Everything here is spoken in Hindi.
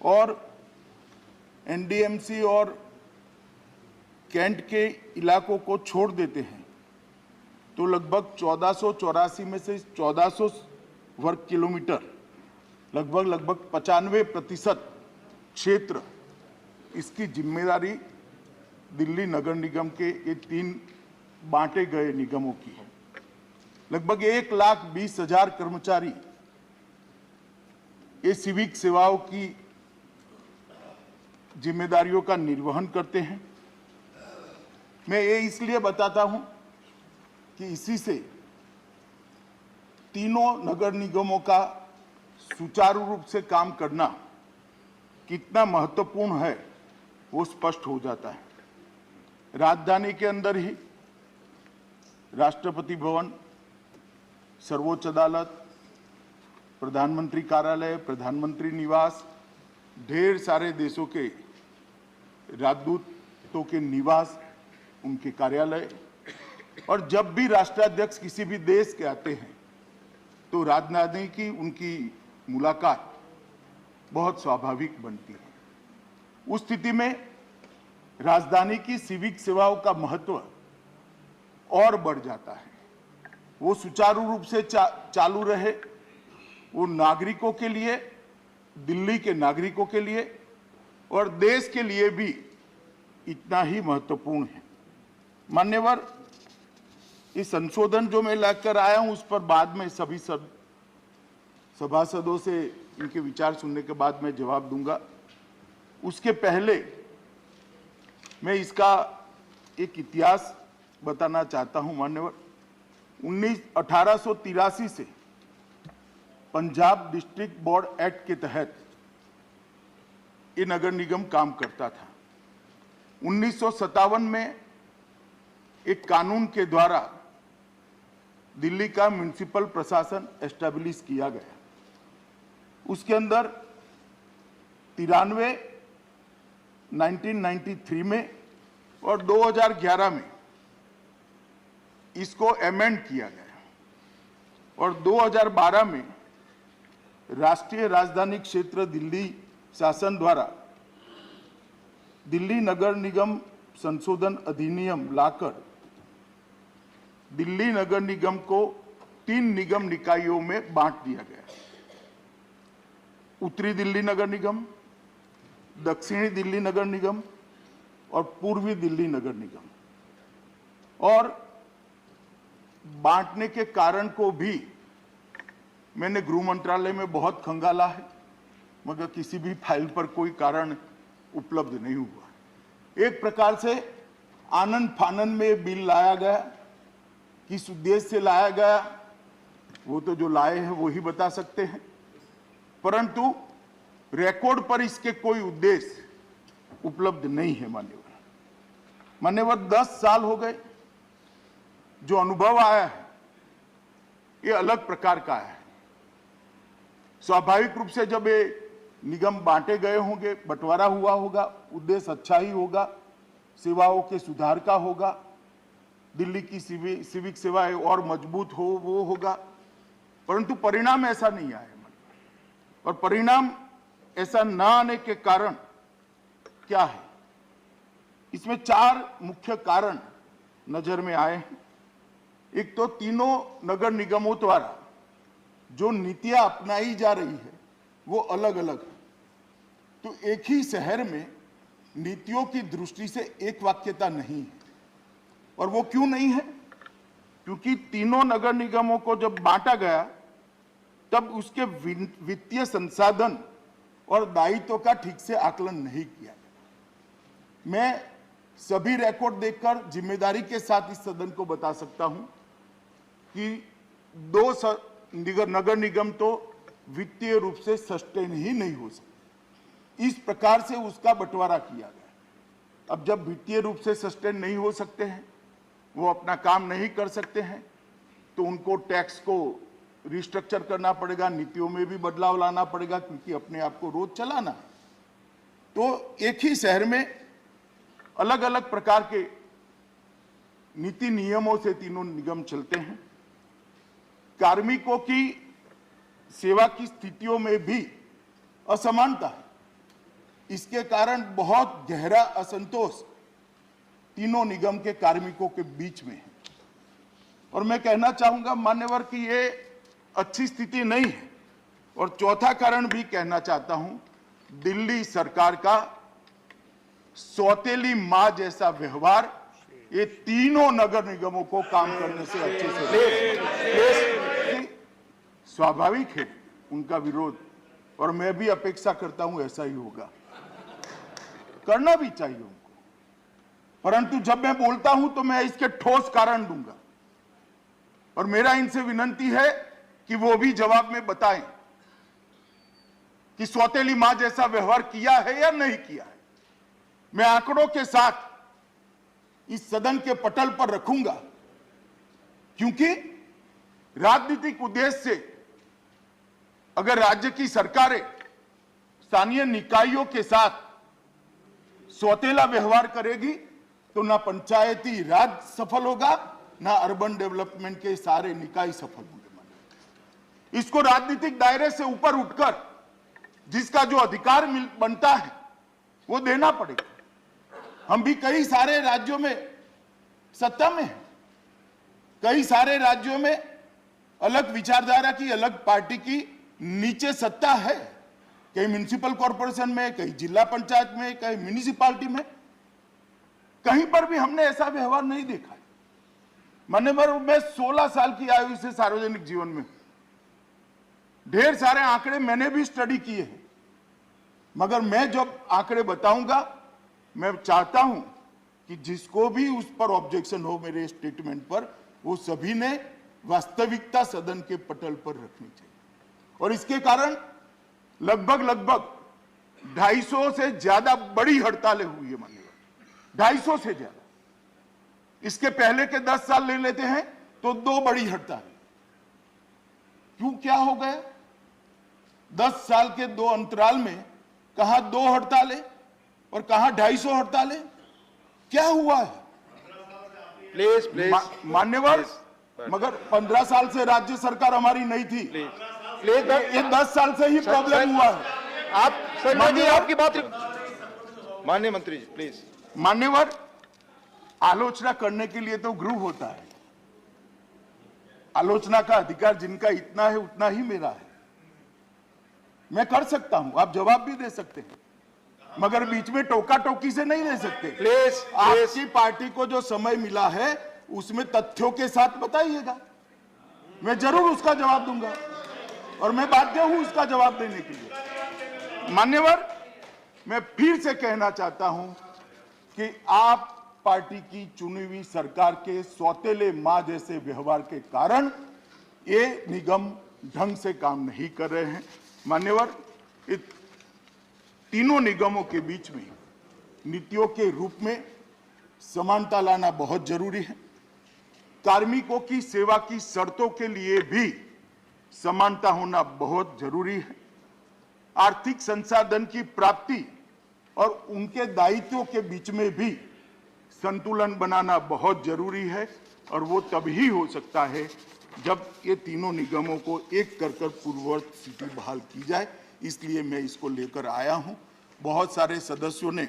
और एनडीएमसी और कैंट के इलाकों को छोड़ देते हैं तो लगभग 1484 में से 1400 वर्ग किलोमीटर लगभग 95% क्षेत्र इसकी जिम्मेदारी दिल्ली नगर निगम के ये 3 बांटे गए निगमों की है। लगभग 1,20,000 कर्मचारी ये सिविक सेवाओं की जिम्मेदारियों का निर्वहन करते हैं। मैं ये इसलिए बताता हूं कि इसी से तीनों नगर निगमों का सुचारू रूप से काम करना कितना महत्वपूर्ण है वो स्पष्ट हो जाता है। राजधानी के अंदर ही राष्ट्रपति भवन, सर्वोच्च अदालत, प्रधानमंत्री कार्यालय, प्रधानमंत्री निवास, ढेर सारे देशों के राजदूतों के निवास, उनके कार्यालय, और जब भी राष्ट्राध्यक्ष किसी भी देश के आते हैं तो राजधानी की उनकी मुलाकात बहुत स्वाभाविक बनती है। उस स्थिति में राजधानी की सिविक सेवाओं का महत्व और बढ़ जाता है। वो सुचारू रूप से चालू रहे, वो नागरिकों के लिए, दिल्ली के नागरिकों के लिए और देश के लिए भी इतना ही महत्वपूर्ण है। मान्यवर, इस संशोधन जो मैं लेकर आया हूं उस पर बाद में सभी सभासदों से इनके विचार सुनने के बाद मैं जवाब दूंगा। उसके पहले मैं इसका एक इतिहास बताना चाहता हूं। मान्यवर, 1883 से पंजाब डिस्ट्रिक्ट बोर्ड एक्ट के तहत ये नगर निगम काम करता था। 1957 में एक कानून के द्वारा दिल्ली का म्युनिसिपल प्रशासन एस्टैब्लिश किया गया। उसके अंदर 93, 1993 में और 2011 में इसको अमेंड किया गया और 2012 में राष्ट्रीय राजधानी क्षेत्र दिल्ली शासन द्वारा दिल्ली नगर निगम संशोधन अधिनियम लाकर दिल्ली नगर निगम को 3 निगम निकायों में बांट दिया गया। उत्तरी दिल्ली नगर निगम, दक्षिणी दिल्ली नगर निगम और पूर्वी दिल्ली नगर निगम। और बांटने के कारण को भी मैंने गृह मंत्रालय में बहुत खंगाला है, मगर किसी भी फाइल पर कोई कारण उपलब्ध नहीं हुआ। एक प्रकार से आनंद फानंद में बिल लाया गया। किस उद्देश्य से लाया गया वो तो जो लाए हैं वो ही बता सकते हैं, परंतु रिकॉर्ड पर इसके कोई उद्देश्य उपलब्ध नहीं है। मान्यवर 10 साल हो गए। जो अनुभव आया है ये अलग प्रकार का है। स्वाभाविक रूप से जब ये निगम बांटे गए होंगे, बंटवारा हुआ होगा, उद्देश्य अच्छा ही होगा, सेवाओं के सुधार का होगा, दिल्ली की सिविक सेवाएं और मजबूत हो वो होगा, परंतु परिणाम ऐसा नहीं आया। और परिणाम ऐसा ना आने के कारण क्या है? इसमें 4 मुख्य कारण नजर में आए हैं। एक तो तीनों नगर निगमों द्वारा जो नीतियां अपनाई जा रही है वो अलग अलग है। तो एक ही शहर में नीतियों की दृष्टि से एक वाक्यता नहीं है। और वो क्यों नहीं है? क्योंकि तीनों नगर निगमों को जब बांटा गया तब उसके वित्तीय संसाधन और दायित्व का ठीक से आकलन नहीं किया गया। मैं सभी रिकॉर्ड देखकर जिम्मेदारी के साथ इस सदन को बता सकता हूं कि 2 नगर निगम तो वित्तीय रूप से सस्टेन ही नहीं हो सकते। इस प्रकार से उसका बंटवारा किया गया। अब जब वित्तीय रूप से सस्टेन नहीं हो सकते हैं, वो अपना काम नहीं कर सकते हैं, तो उनको टैक्स को रिस्ट्रक्चर करना पड़ेगा, नीतियों में भी बदलाव लाना पड़ेगा, क्योंकि अपने आप को रोज चलाना है। तो एक ही शहर में अलग अलग प्रकार के नीति नियमों से तीनों निगम चलते हैं। कार्मिकों की सेवा की स्थितियों में भी असमानता है। इसके कारण बहुत गहरा असंतोष तीनों निगम के कार्मिकों के बीच में है। और मैं कहना चाहूंगा मान्यवर कि ये अच्छी स्थिति नहीं है। और चौथा कारण भी कहना चाहता हूं, दिल्ली सरकार का सौतेली मां जैसा व्यवहार ये तीनों नगर निगमों को काम करने से अच्छे से स्वाभाविक है उनका विरोध, और मैं भी अपेक्षा करता हूं ऐसा ही होगा, करना भी चाहिए उनको। परंतु जब मैं बोलता हूं तो मैं इसके ठोस कारण दूंगा, और मेरा इनसे विनती है कि वो भी जवाब में बताएं कि सौतेली मां जैसा व्यवहार किया है या नहीं किया है। मैं आंकड़ों के साथ इस सदन के पटल पर रखूंगा, क्योंकि राजनीतिक उद्देश्य से अगर राज्य की सरकारें स्थानीय निकायों के साथ सौतेला व्यवहार करेगी तो ना पंचायती राज सफल होगा, ना अर्बन डेवलपमेंट के सारे निकाय सफल होंगे। इसको राजनीतिक दायरे से ऊपर उठकर जिसका जो अधिकार बनता है वो देना पड़ेगा। हम भी कई सारे राज्यों में सत्ता में हैं, कई सारे राज्यों में अलग विचारधारा की, अलग पार्टी की नीचे सत्ता है, कई म्युनिसिपल कॉर्पोरेशन में, कई जिला पंचायत में, कई म्युनिसिपालिटी में, कहीं पर भी हमने ऐसा व्यवहार नहीं देखा है। मान्यवर, मैं 16 साल की आयु से सार्वजनिक जीवन में, ढेर सारे आंकड़े मैंने भी स्टडी किए हैं, मगर मैं जब आंकड़े बताऊंगा, मैं चाहता हूं कि जिसको भी उस पर ऑब्जेक्शन हो मेरे स्टेटमेंट पर, वो सभी ने वास्तविकता सदन के पटल पर रखनी चाहिए। और इसके कारण लगभग 250 से ज्यादा बड़ी हड़तालें हुई है मान्यवर, 250 से ज्यादा। इसके पहले के 10 साल ले लेते हैं तो 2 बड़ी हड़तालें। क्यों, क्या हो गया? 10 साल के 2 अंतराल में कहां 2 हड़तालें और कहां 250 हड़तालें? क्या हुआ है? प्लीज मान्यवर, मगर 15 साल से राज्य सरकार हमारी नहीं थी, ये 10 साल से ही प्रॉब्लम हुआ है। आप सर, आपकी बात, माननीय मंत्री जी प्लीज। मान्यवर, आलोचना करने के लिए तो गृह होता है, आलोचना का अधिकार जिनका इतना है उतना ही मेरा है। मैं कर सकता हूं, आप जवाब भी दे सकते हैं, मगर बीच में टोका टोकी से नहीं ले सकते। प्लीज, आपकी पार्टी को जो समय मिला है उसमें तथ्यों के साथ बताइएगा, मैं जरूर उसका जवाब दूंगा, और मैं बाध्य हूं उसका जवाब देने के लिए। मान्यवर, मैं फिर से कहना चाहता हूं कि आप पार्टी की चुनी हुई सरकार के सौतेले मां जैसे व्यवहार के कारण ये निगम ढंग से काम नहीं कर रहे हैं। मान्यवर, तीनों निगमों के बीच में नीतियों के रूप में समानता लाना बहुत जरूरी है। कार्मिकों की सेवा की शर्तों के लिए भी समानता होना बहुत जरूरी है। आर्थिक संसाधन की प्राप्ति और उनके दायित्वों के बीच में भी संतुलन बनाना बहुत जरूरी है, और वो तभी हो सकता है जब ये तीनों निगमों को एक कर पूर्ववत स्थिति बहाल की जाए। इसलिए मैं इसको लेकर आया हूं। बहुत सारे सदस्यों ने